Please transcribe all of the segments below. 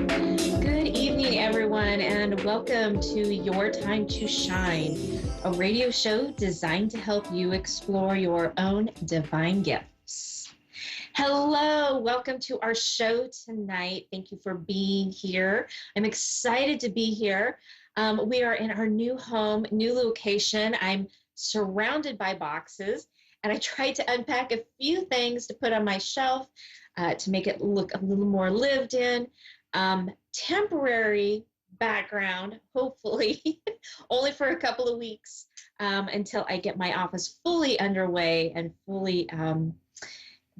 Good evening, everyone, and welcome to Your Time to Shine, a radio show designed to help you explore your own divine gifts. Hello, welcome to our show tonight. Thank you for being here. I'm excited to be here. We are in our new home, new location. I'm surrounded by boxes, and I tried to unpack a few things to put on my shelf to make it look a little more lived in. Temporary background, hopefully, only for a couple of weeks until I get my office fully underway and fully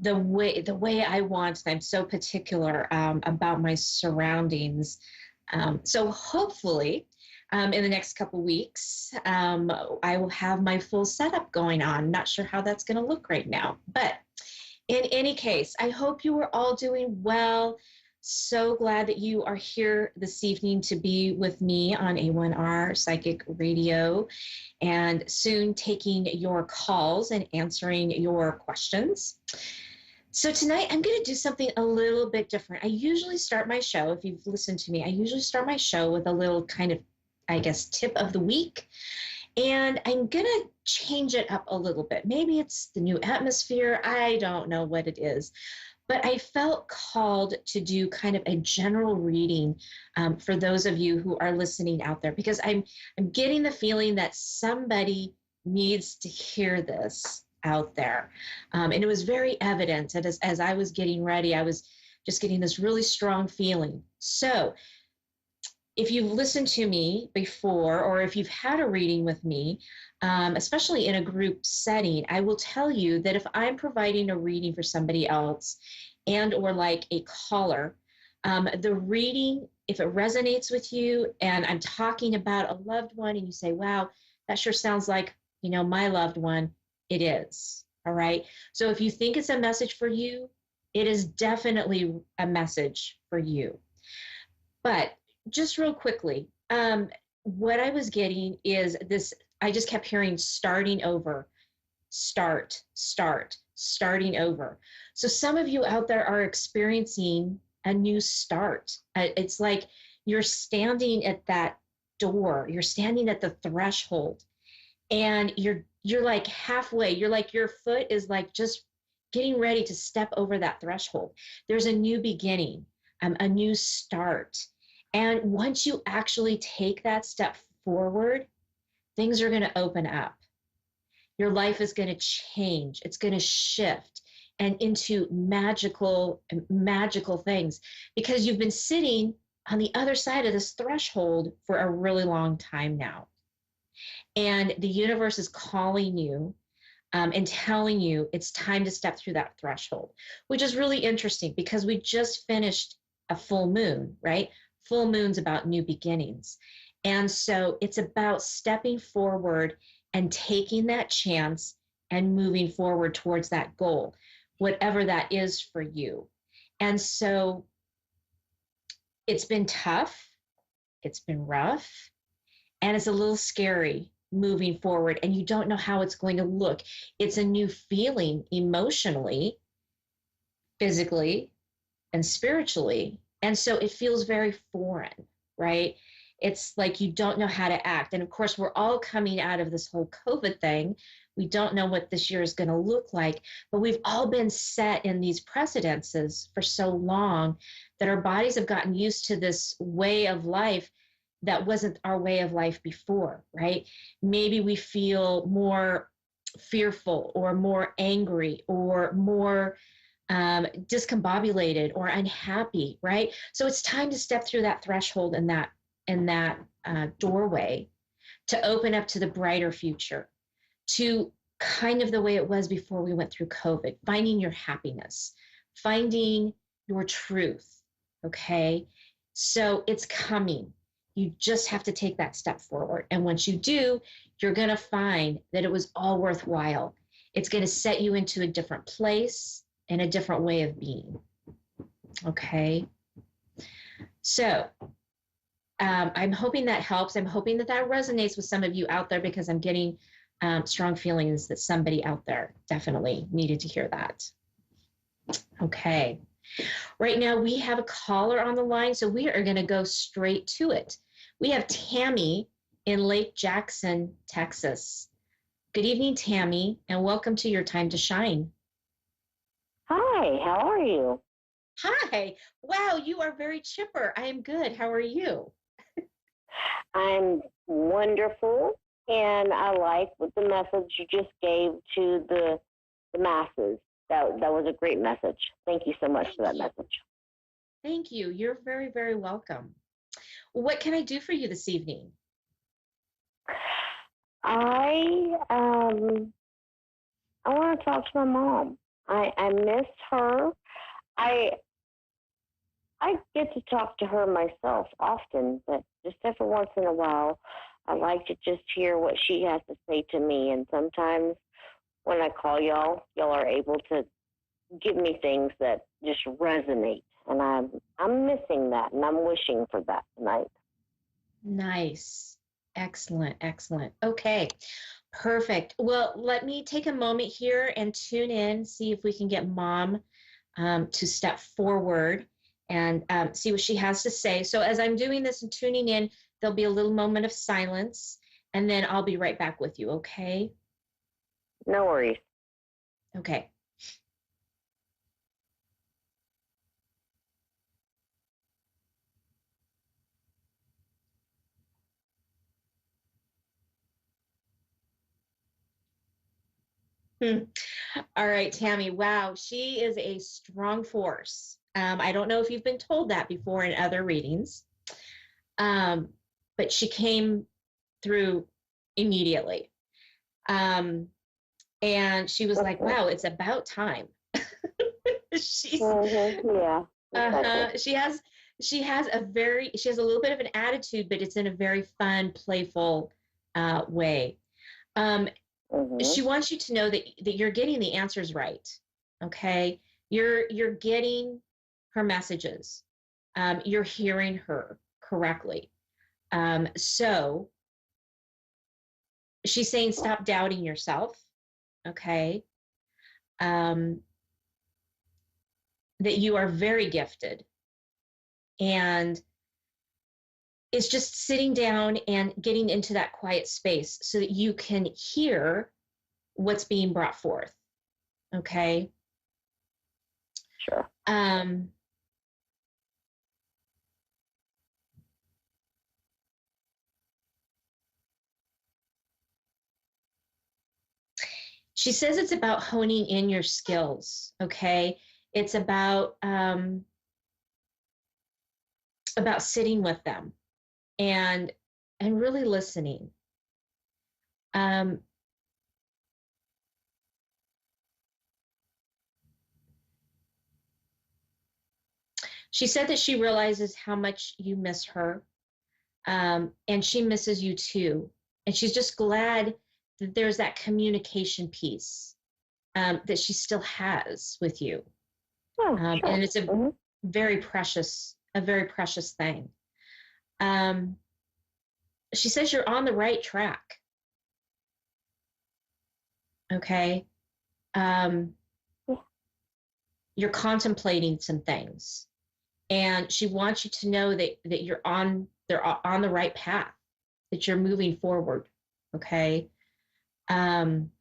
the way I want. I'm so particular about my surroundings. So hopefully, in the next couple weeks, I will have my full setup going on. Not sure how that's going to look right now, but in any case, I hope you are all doing well. So glad that you are here this evening to be with me on A1R Psychic Radio and soon taking your calls and answering your questions. So tonight I'm going to do something a little bit different. I usually start my show, if you've listened to me, I usually start my show with a little kind of, I guess, tip of the week. And I'm going to change it up a little bit. Maybe it's the new atmosphere. I don't know what it is. But I felt called to do kind of a general reading for those of you who are listening out there, because I'm getting the feeling that somebody needs to hear this out there. And it was very evident that as I was getting ready, I was just getting this really strong feeling. So if you've listened to me before, or if you've had a reading with me, especially in a group setting, I will tell you that if I'm providing a reading for somebody else and or like a caller, the reading, if it resonates with you and I'm talking about a loved one and you say, wow, that sure sounds like, my loved one, it is. All right. So if you think it's a message for you, it is definitely a message for you. But just real quickly, what I was getting is this, I just kept hearing starting over, starting over. So some of you out there are experiencing a new start. It's like you're standing at that door, you're standing at the threshold, and you're like halfway, you're like your foot is like just getting ready to step over that threshold. There's a new beginning, a new start. And once you actually take that step forward, things are going to open up. Your life is going to change. It's going to shift and into magical things, because you've been sitting on the other side of this threshold for a really long time now. And the universe is calling you and telling you it's time to step through that threshold, which is really interesting because we just finished a full moon, right? Full moon's about new beginnings. And so it's about stepping forward and taking that chance and moving forward towards that goal, whatever that is for you. And so it's been tough, it's been rough, and it's a little scary moving forward, and you don't know how it's going to look. It's a new feeling emotionally, physically, and spiritually. And so it feels very foreign, right? It's like you don't know how to act. And of course, we're all coming out of this whole COVID thing. We don't know what this year is going to look like, but we've all been set in these precedences for so long that our bodies have gotten used to this way of life that wasn't our way of life before, right? Maybe we feel more fearful or more angry or more discombobulated or unhappy, right? So it's time to step through that threshold and that doorway to open up to the brighter future, to kind of the way it was before we went through COVID, finding your happiness, finding your truth, okay? So it's coming. You just have to take that step forward. And once you do, you're going to find that it was all worthwhile. It's going to set you into a different place and a different way of being. Okay. So I'm hoping that helps. I'm hoping that that resonates with some of you out there, because I'm getting strong feelings that somebody out there definitely needed to hear that. Okay. Right now, we have a caller on the line, so we are going to go straight to it. We have Tammy in Lake Jackson, Texas. Good evening, Tammy, and welcome to Your Time to Shine. Hi, how are you? Hi. Wow, you are very chipper. I am good. How are you? I'm wonderful, and I like what the message you just gave to the masses. That was a great message. Thank you so much for Thank that you. message. Thank you. You're very, very welcome. What can I do for you this evening? I want to talk to my mom. I miss her. I I get to talk to her myself often, but just every once in a while, I like to just hear what she has to say to me. And sometimes when I call y'all are able to give me things that just resonate, and I'm missing that, and I'm wishing for that tonight. Nice. Excellent. Excellent. Okay. Perfect. Well, let me take a moment here and tune in, see if we can get mom to step forward and see what she has to say. So, as I'm doing this and tuning in, there'll be a little moment of silence, and then I'll be right back with you. Okay. No worries. Okay. Hmm. All right, Tammy. Wow, she is a strong force. I don't know if you've been told that before in other readings, um, but she came through immediately. Um, and she was like, wow, it's about time. She's Yeah, exactly. she has a little bit of an attitude, but it's in a very fun, playful way. Um, hmm she wants you to know that you're getting the answers right. Okay, you're getting her messages. You're hearing her correctly. So she's saying stop doubting yourself. Okay, um, that you are very gifted, and it's just sitting down and getting into that quiet space so that you can hear what's being brought forth. Okay. Sure. Um, she says it's about honing in your skills. Okay. It's about sitting with them and really listening. Um, she said that she realizes how much you miss her, and she misses you too. And she's just glad that there's that communication piece that she still has with you. Oh, sure. And it's a very precious thing. Um, she says you're on the right track. Okay. Um, Yeah. you're contemplating some things, and she wants you to know that they're on the right path, that you're moving forward. Okay. Um,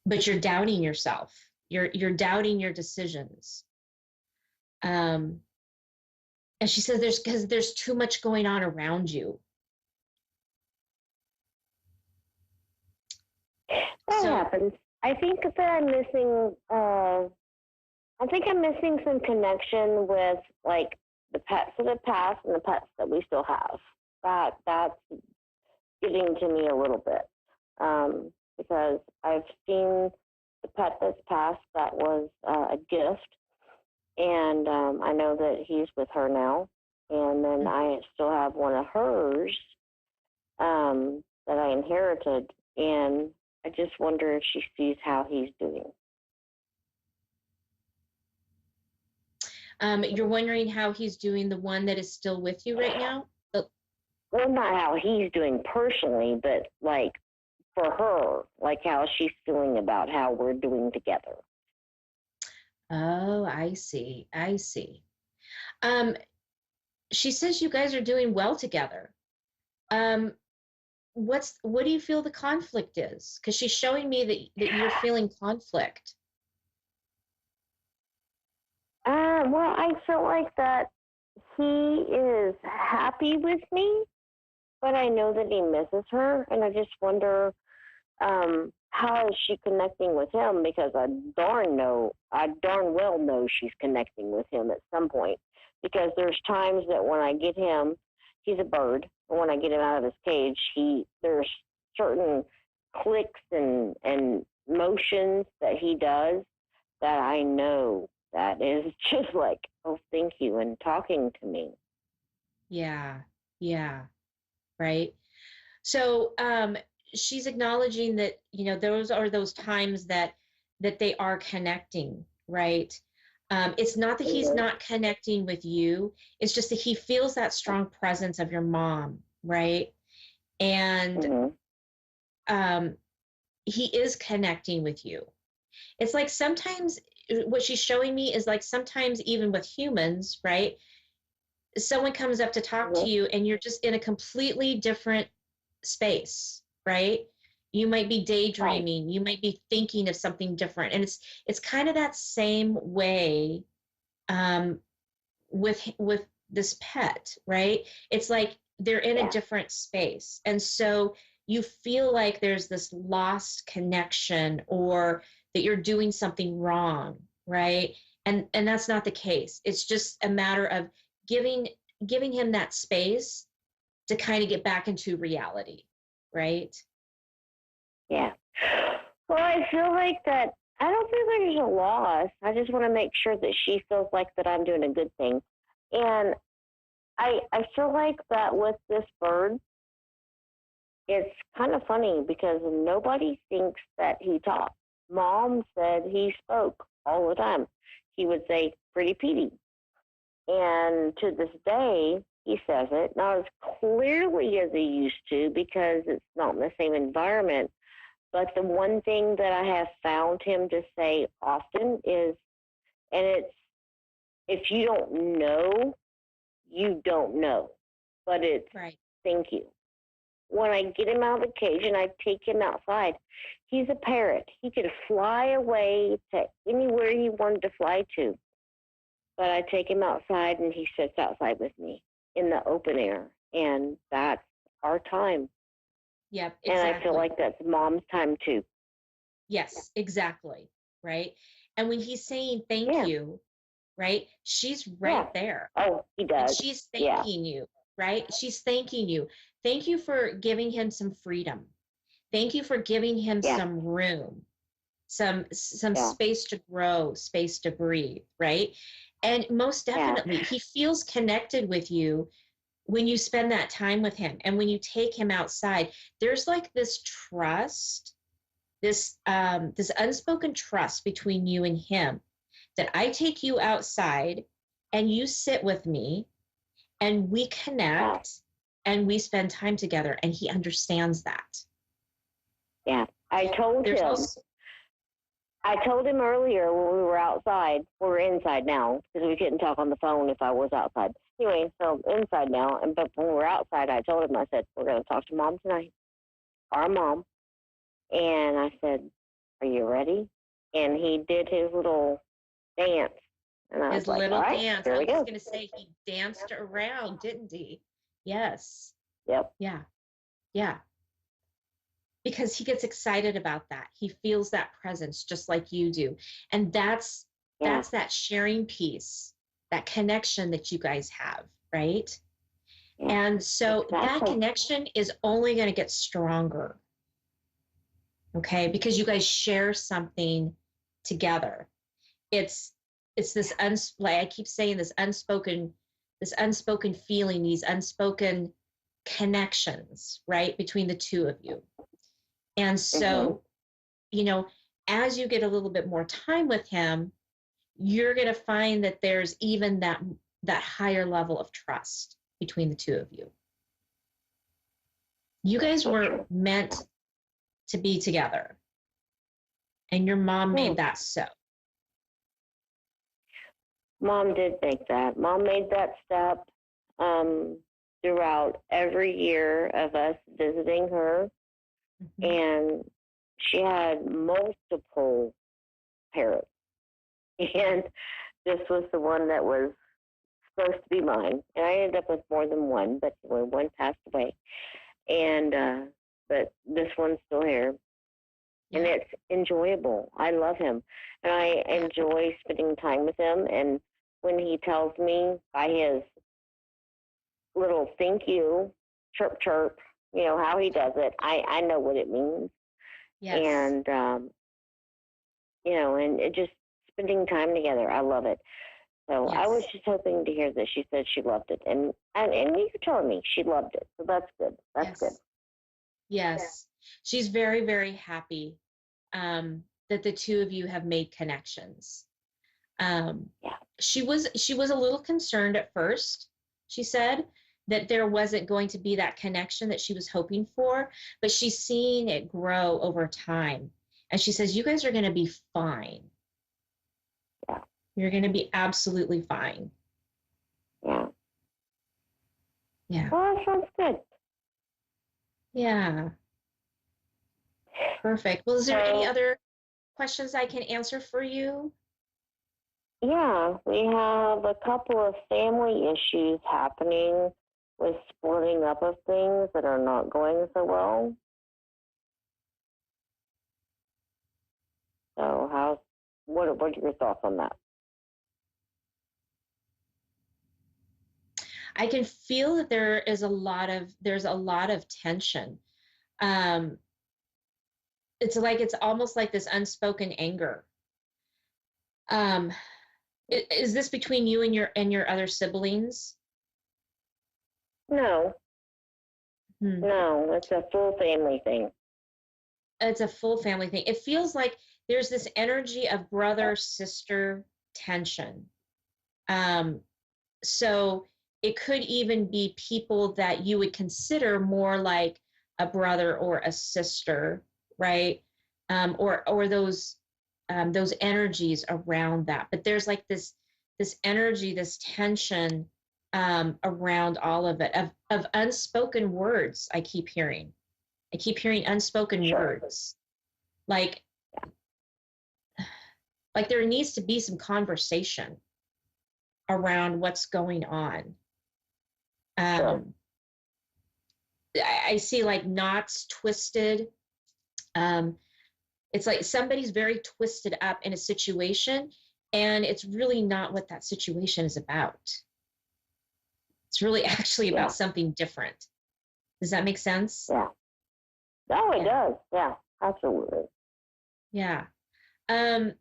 but you're doubting yourself. You're doubting your decisions. Um, and she says there's too much going on around you. That So happens. I think that I'm missing. I think I'm missing some connection with like the pets that have passed and the pets that we still have. That's getting to me a little bit because I've seen the pet that's passed that was a gift, and I know that he's with her now. And then I still have one of hers that I inherited, and I just wonder if she sees how he's doing. you're wondering how he's doing, the one that is still with you right now? Well, not how he's doing personally, but like for her, like how she's feeling about how we're doing together. Oh, I see. I see. Um, she says you guys are doing well together. Um, what do you feel the conflict is? Because she's showing me that you're feeling conflict. Well, I feel like that he is happy with me, but I know that he misses her, and I just wonder how is she connecting with him? Because I darn well know she's connecting with him at some point. Because there's times that when I get him, he's a bird, and when I get him out of his cage, there's certain clicks and motions that he does that I know that is just like, oh, thank you, and talking to me. Yeah, yeah, right. So she's acknowledging that, those are those times that they are connecting, right? It's not that he's Mm-hmm. not connecting with you. It's just that he feels that strong presence of your mom, right? And Mm-hmm. um, he is connecting with you. It's like sometimes what she's showing me is like sometimes even with humans, right? Someone comes up to talk to Mm-hmm. you and you're just in a completely different space, right? You might be Right. daydreaming, you might be thinking of something different. And it's kind of that same way um, with this pet, right? It's like they're in a Yeah. different space. And so you feel like there's this lost connection or that you're doing something wrong, right? And that's not the case. It's just a matter of giving giving him that space to kind of get back into reality, right? Yeah. Well, I feel like that. I don't feel like there's a loss. I just want to make sure that she feels like that I'm doing a good thing, and I feel like that with this bird, it's kind of funny because nobody thinks that he talks. Mom said he spoke all the time. He would say "pretty Petey," and to this day he says it not as clearly as he used to because it's not in the same environment. But the one thing that I have found him to say often is, and it's, if you don't know, you don't know. But it's Right. thank you. When I get him out of the cage and I take him outside, he's a parrot. He could fly away to anywhere he wanted to fly to. But I take him outside and he sits outside with me in the open air. And that's our time. Yep, And I feel exactly. like that's mom's time too. Yes, exactly. Right. And when he's saying thank Yeah. you, right, she's Yeah. right there Oh, he and does. she's Yeah. thanking you, right? She's thanking you. Thank you for giving him some freedom. Thank you for giving him Yeah. some room, some Yeah. space to grow, space to breathe, right? And most Yeah. definitely, he feels connected with you when you spend that time with him and when you take him outside. There's like this trust, this unspoken trust between you and him that I take you outside and you sit with me and we Yeah. connect and we spend time together and he understands that. Yeah. I told There's him. also I told him earlier when we were outside. We're inside now because we couldn't talk on the phone if I was outside. Anyway, so inside now. And but when we were outside, I told him. I said we're going to talk to mom tonight. Our mom. And I said, "Are you ready?" And he did his little dance. And I was his like, "All little right, dance. here I we was just go." going to say he danced around, didn't he? Yes. Yep. Yeah. Yeah. Because he gets excited about that. He feels that presence just like you do. And Yeah. that's that sharing piece, that connection that you guys have, right? Yeah. And so that Exactly. connection is only going to get stronger, okay? Because you guys share something together. It's it's this like I keep saying, this unspoken feeling, these unspoken connections, right, between the two of you. And Mhm. so, you know, as you get a little bit more time with him, you're going to find that there's even that higher level of trust between the two of you. You That's guys so were true. meant to be together, and your mom Hmm. made that so. Mom did make that. Mom made that step throughout every year of us visiting her, Mm-hmm. and she had multiple parrots, and this was the one that was supposed to be mine. And I ended up with more than one, but one passed away, and but this one's still here, and Yeah. it's enjoyable. I love him, and I Yeah. enjoy spending time with him. And when he tells me by his little thank you, chirp chirp, how he does it, I know what it means. Yes. And and it just spending time together, I love it. So I was Yes. just hoping to hear that she said she loved it, and you telling me she loved it, so that's good. That's good. Yes. Yes. She's very, very happy that the two of you have made connections. Um, Yeah. she was a little concerned at first. She said that there wasn't going to be that connection that she was hoping for, but she's seeing it grow over time. And she says, you guys are going to be fine. Yeah. You're going to be absolutely fine. Yeah. Yeah. Well, that sounds good. Yeah. Perfect. Well, is there any So other questions I can answer for you? yeah, we have a couple of family issues happening with splitting up of things that are not going so well. So what are your thoughts on that? I can feel that there's a lot of tension. Um, it's almost like this unspoken anger. Um, is this between you and your other siblings? No, Hmm. no, it's a full family thing. It's a full family thing. It feels like there's this energy of brother sister tension. Um, so it could even be people that you would consider more like a brother or a sister, right? Or those energies around that. But there's like this energy, this tension around all of it of unspoken words. I keep hearing unspoken Sure. words, like like there needs to be some conversation around what's going on. Sure. um I see like knots twisted. um it's like somebody's very twisted up in a situation, and it's really not what that situation is about. It's really actually about Yeah. something different. Does that make sense? Yeah. No, it Yeah. does. Yeah. Absolutely. Yeah. um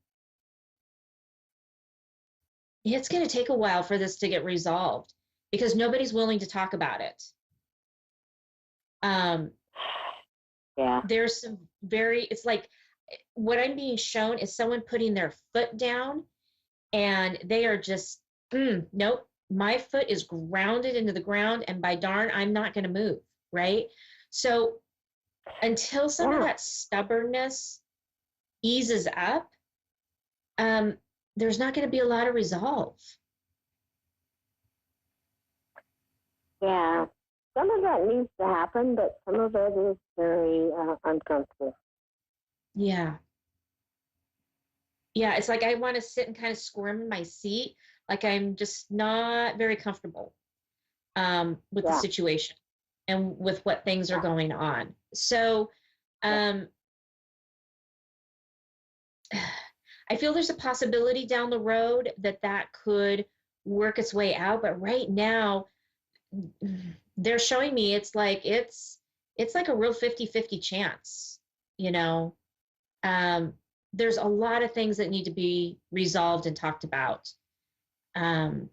it's going to take a while for this to get resolved because nobody's willing to talk about it. um Yeah. there's some very it's like what I'm being shown is someone putting their foot down, and they are just, nope, my foot is grounded into the ground, and by darn, I'm not going to move, right? So until some of Yeah. that stubbornness eases up, um, there's not going to be a lot of resolve. Yeah. Some of that needs to happen, but some of it is very uncomfortable. Yeah. Yeah, it's like I want to sit and kind of squirm in my seat, like I'm just not very comfortable with the Yeah. situation and with what things are going on. So Yeah. um, I feel there's a possibility down the road that that could work its way out, but right now they're showing me it's like a real 50-50 chance, you know. Um, there's a lot of things that need to be resolved and talked about. Um,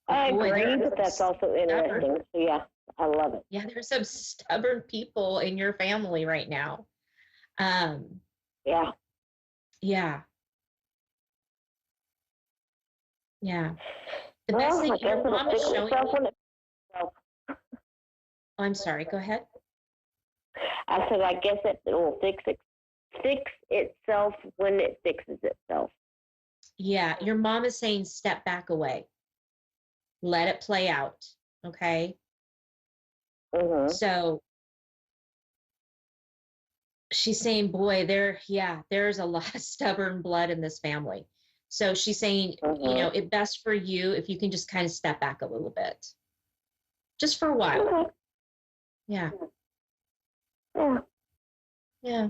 but I boy, there agree, are but some that's also stubborn, interesting. So yeah, I love it. yeah, there's some stubborn people in your family right now. Um, Yeah. yeah, yeah. The best Well, thing I guess your it'll mom is fix showing itself me. when it. Well, Oh, I'm sorry. Go ahead. I said, I guess it will fix itself when it fixes itself. Yeah, your mom is saying step back away. Let it play out. Okay. Mhm. So she's saying, boy, there's a lot of stubborn blood in this family. So she's saying, Mhm. it best for you if you can just kind of step back a little bit, just for a while. Okay. Yeah. Yeah. Yeah.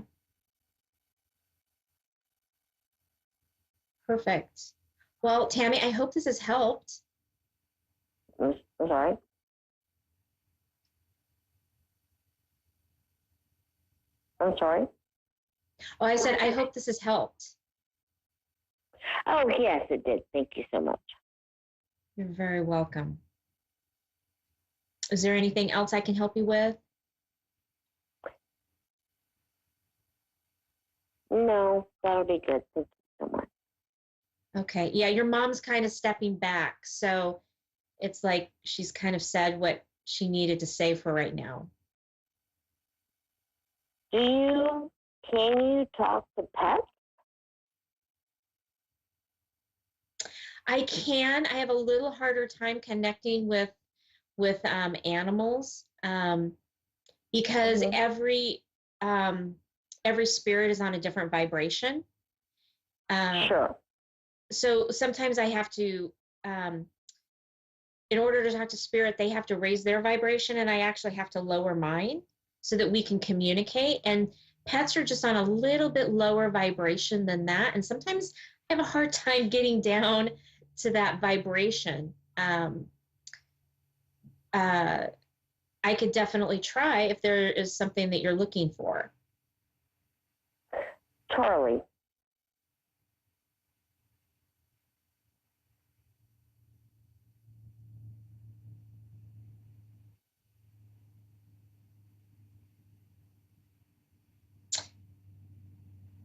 Perfect. Well, Tammy, I hope this has helped. I'm sorry. I'm sorry. Oh, I said, I hope this has helped. Oh yes, it did. Thank you so much. You're very welcome. Is there anything else I can help you with? No, that'll be good. Thank you so much. Okay. Yeah, your mom's kind of stepping back. So it's like she's kind of said what she needed to say for right now. Can you talk to pets? I can. I have a little harder time connecting with animals because Mhm. um, every spirit is on a different vibration. Um, Sure. so sometimes I have to, um, in order to talk to spirit, they have to raise their vibration, and I actually have to lower mine so that we can communicate. And pets are just on a little bit lower vibration than that, and sometimes I have a hard time getting down to that vibration. Uh, I could definitely try if there is something that you're looking for. Charlie.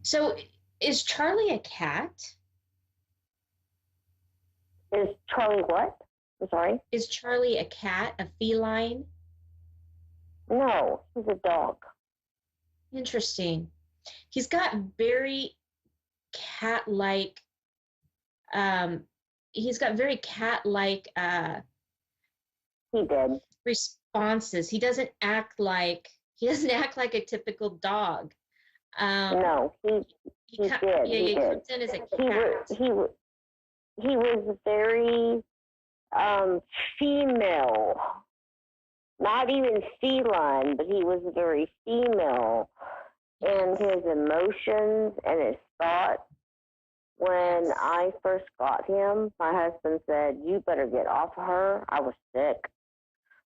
So, is Charlie a cat? Is Charlie what? I'm sorry. Is Charlie a cat, a feline? No, he's a dog. Interesting. He's got very cat-like um he's got very cat-like He did. responses. He doesn't act like a typical dog. Um No, he he did. yeah, He he did. comes in as a He was cat. he was very um female. Not even feline, but he was very female in Yes. his emotions and his thoughts. When Yes. I first got him, my husband said, "You better get off of her." I was sick.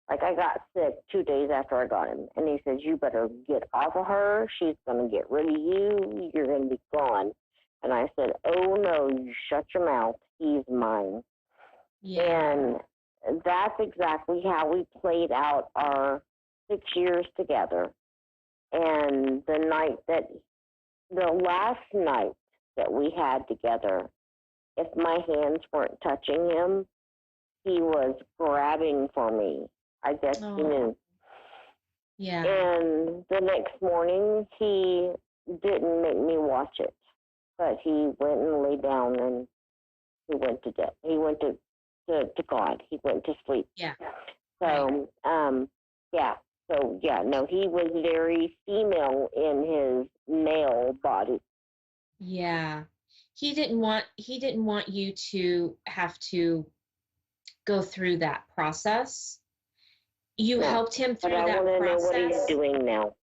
Like I got sick 2 days after I got him, and he says, "You better get off of her. She's gonna get rid of you. You're gonna be gone." And I said, "Oh no, you shut your mouth. He's mine." Yeah. And that's exactly how we played out our 6 years together. And the last night that we had together, if my hands weren't touching him, he was grabbing for me. I guess he Oh, knew. yeah. And the next morning, he didn't make me watch it, but he went and lay down and he went to death. He went to God. He went to sleep. Yeah. Right. So, yeah. So, yeah, no, he was very female in his male body. Yeah. He didn't want you to have to go through that process. You No, helped him but through I want that to know what he's process. doing now.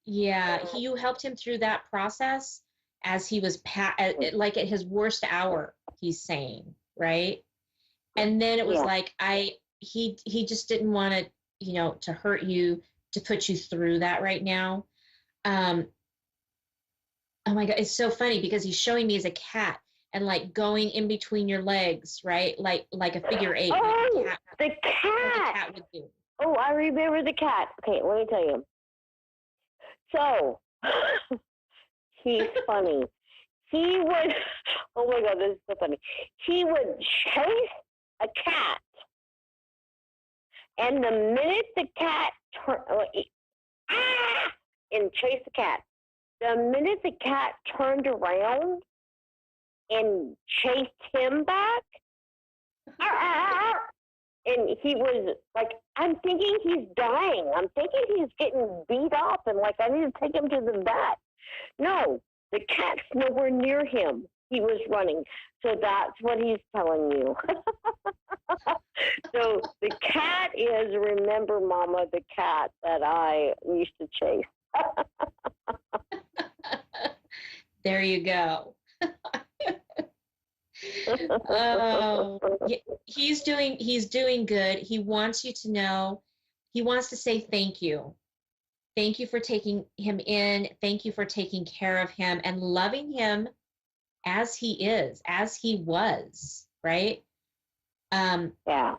Yeah, you helped him through that process as he was like at his worst hour, he's saying, right? And then it was Yeah. like he just didn't want to, to hurt you, to put you through that right now. Um, oh my God, it's so funny because he's showing me as a cat and like going in between your legs, right? Like a figure eight, Oh, the like a cat. cat would do. Oh, I remember the cat. Okay, let me tell you. So, he's funny. He would, oh my God, this is so funny. He would chase a cat, and the minute the cat and chase the cat, the minute the cat turned around and chased him back. And he was like, I'm thinking he's dying. I'm thinking he's getting beat up, and like, I need to take him to the vet. No, the cat's nowhere near him. He was running. So that's what he's telling you. So the cat is, remember, Mama, the cat that I used to chase. There you go. Oh, he's doing good. He wants you to know, he wants to say thank you. Thank you for taking him in. Thank you for taking care of him and loving him as he is, as he was, right? Yeah.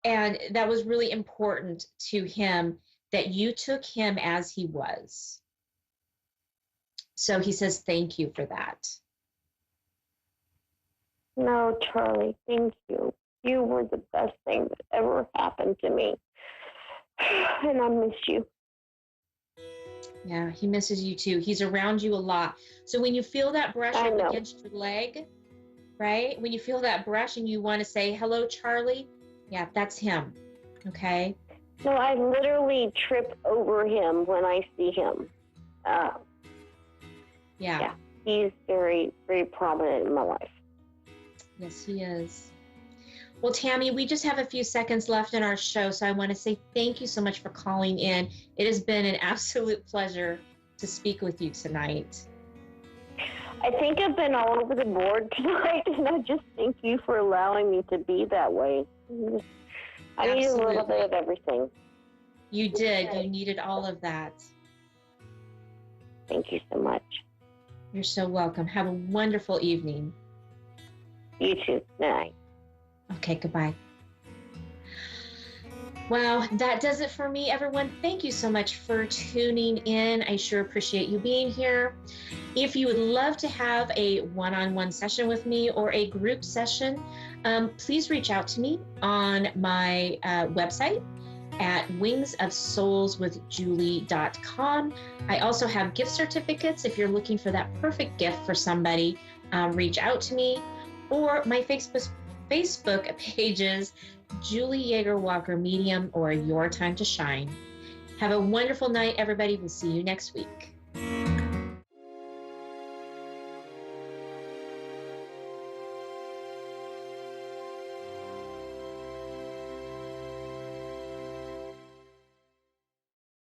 And that was really important to him that you took him as he was. So he says thank you for that. No, Charlie, thank you. You were the best thing that ever happened to me. And I miss you. Yeah, he misses you too. He's around you a lot. So when you feel that brush up against your leg, right? When you feel that brush and you want to say, hello, Charlie, yeah, that's him. Okay? No, I literally trip over him when I see him. Yeah, he's very, very prominent in my life. Yes, he is. Well, Tammy, we just have a few seconds left in our show, so I want to say thank you so much for calling in. It has been an absolute pleasure to speak with you tonight. I think I've been all over the board tonight, and I just thank you for allowing me to be that way. I need a little bit of everything. You did. You needed all of that. Thank you so much. You're so welcome. Have a wonderful evening. You too. Night. Okay, goodbye. Well, that does it for me, everyone. Thank you so much for tuning in. I sure appreciate you being here. If you would love to have a one-on-one session with me or a group session, please reach out to me on my website at wingsofsoulswithjulie.com. I also have gift certificates. If you're looking for that perfect gift for somebody, reach out to me, or my Facebook pages, Julie YeagerWalker Medium or Your Time to Shine. Have a wonderful night, everybody. We'll see you next week.